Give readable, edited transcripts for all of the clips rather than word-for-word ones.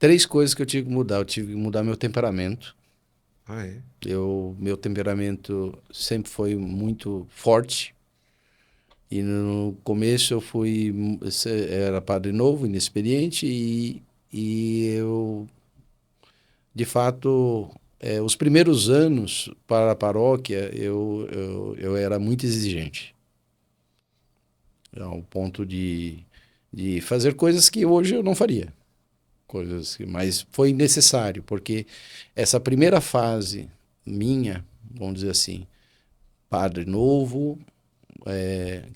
3 coisas que eu tive que mudar. Eu tive que mudar meu temperamento. Ah, é? Meu temperamento sempre foi muito forte. E no começo eu era padre novo, inexperiente, e eu, de fato, os primeiros anos para a paróquia, eu era muito exigente, ao ponto de fazer coisas que hoje eu não faria. Mas foi necessário, porque essa primeira fase minha, vamos dizer assim, padre novo,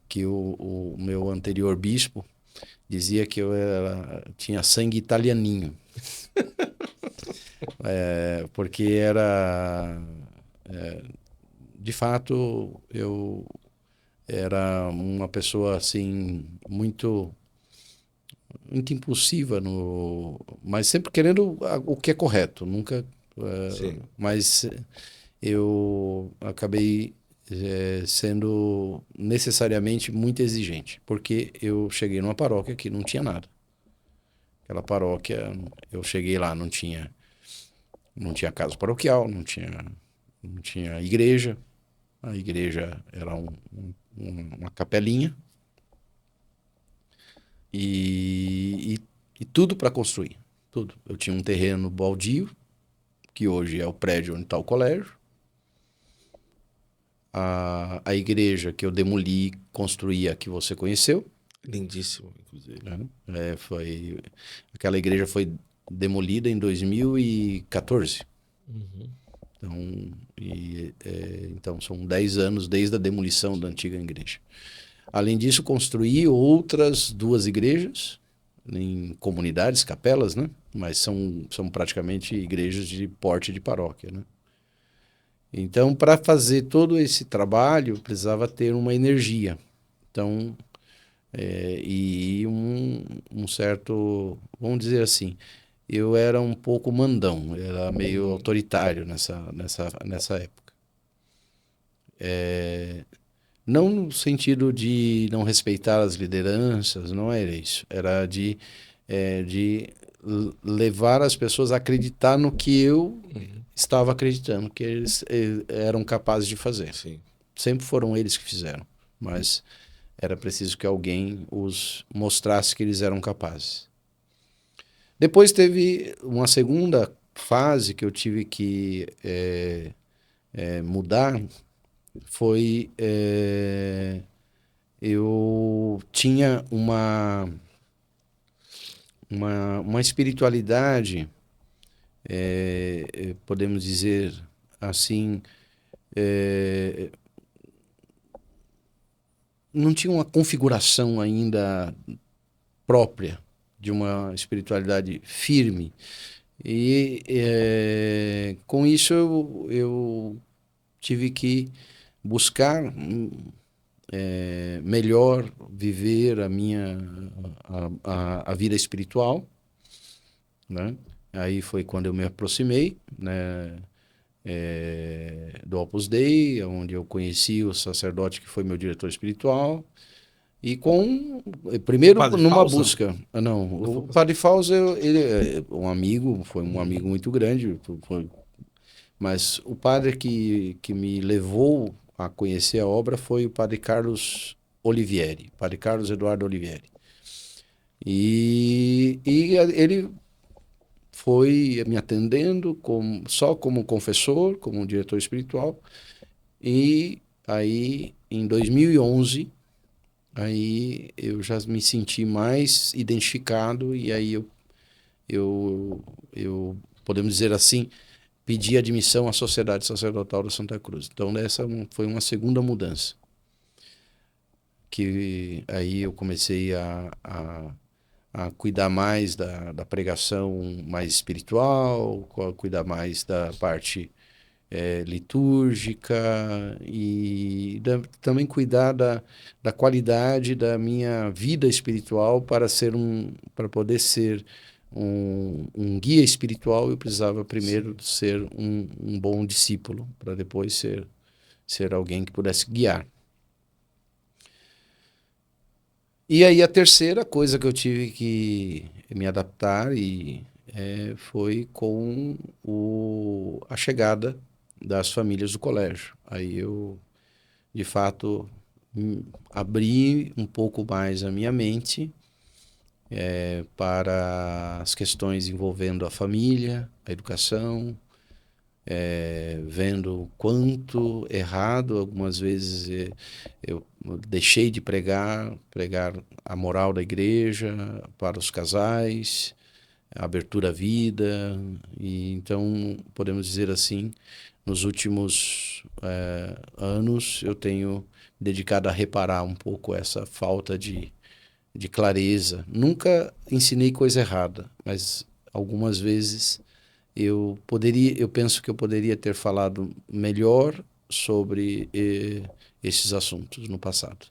que o meu anterior bispo dizia que tinha sangue italianinho, porque de fato, eu era uma pessoa assim muito impulsiva mas sempre querendo o que é correto, nunca, Sim. mas eu acabei sendo necessariamente muito exigente, porque eu cheguei numa paróquia que não tinha nada. Aquela paróquia, eu cheguei lá, não tinha casa paroquial, não tinha igreja. A igreja era uma capelinha e tudo para construir. Tudo. Eu tinha um terreno baldio, que hoje é o prédio onde está o colégio. A igreja que eu demoli, construí a que você conheceu. Lindíssimo, inclusive. Né? Aquela igreja foi demolida em 2014. Uhum. Então são 10 anos desde a demolição da antiga igreja. Além disso, construí outras 2 igrejas em comunidades, capelas, né? Mas são praticamente igrejas de porte de paróquia, né? Então, para fazer todo esse trabalho, precisava ter uma energia. Então, e um certo, vamos dizer assim, eu era um pouco mandão, era meio Uhum. autoritário nessa época. Não no sentido de não respeitar as lideranças, não era isso. Era de levar as pessoas a acreditar no que eu Uhum. estava acreditando, que eles eram capazes de fazer. Sim. Sempre foram eles que fizeram, mas era preciso que alguém os mostrasse que eles eram capazes. Depois teve uma segunda fase que eu tive que mudar, foi eu tinha uma espiritualidade, podemos dizer assim, é, não tinha uma configuração ainda própria de uma espiritualidade firme. E com isso eu tive que buscar melhor viver a vida espiritual, né? Aí foi quando eu me aproximei, né, do Opus Dei, onde eu conheci o sacerdote que foi meu diretor espiritual. E O primeiro Padre numa Fausto? busca, não, Não o foi- Padre Fausto, ele é foi um amigo Uhum. muito grande, mas o padre que me levou a conhecer a obra foi o Padre Carlos Olivieri, Padre Carlos Eduardo Olivieri. E ele foi me atendendo só como confessor, como diretor espiritual. E aí, em 2011, aí eu já me senti mais identificado e aí eu, eu podemos dizer assim, pedi admissão à Sociedade Sacerdotal da Santa Cruz. Então, essa foi uma segunda mudança, que aí eu comecei a cuidar mais da pregação mais espiritual, a cuidar mais da parte litúrgica e também cuidar da qualidade da minha vida espiritual para poder ser um guia espiritual. Eu precisava primeiro Sim. ser um bom discípulo, para depois ser alguém que pudesse guiar. E aí a terceira coisa que eu tive que me adaptar foi com a chegada das famílias do colégio. Aí eu, de fato, abri um pouco mais a minha mente para as questões envolvendo a família, a educação, vendo quanto errado algumas vezes eu deixei de pregar a moral da igreja para os casais, a abertura à vida, e então podemos dizer assim, nos últimos anos eu tenho me dedicado a reparar um pouco essa falta de clareza. Nunca ensinei coisa errada, mas algumas vezes eu penso que eu poderia ter falado melhor sobre esses assuntos no passado.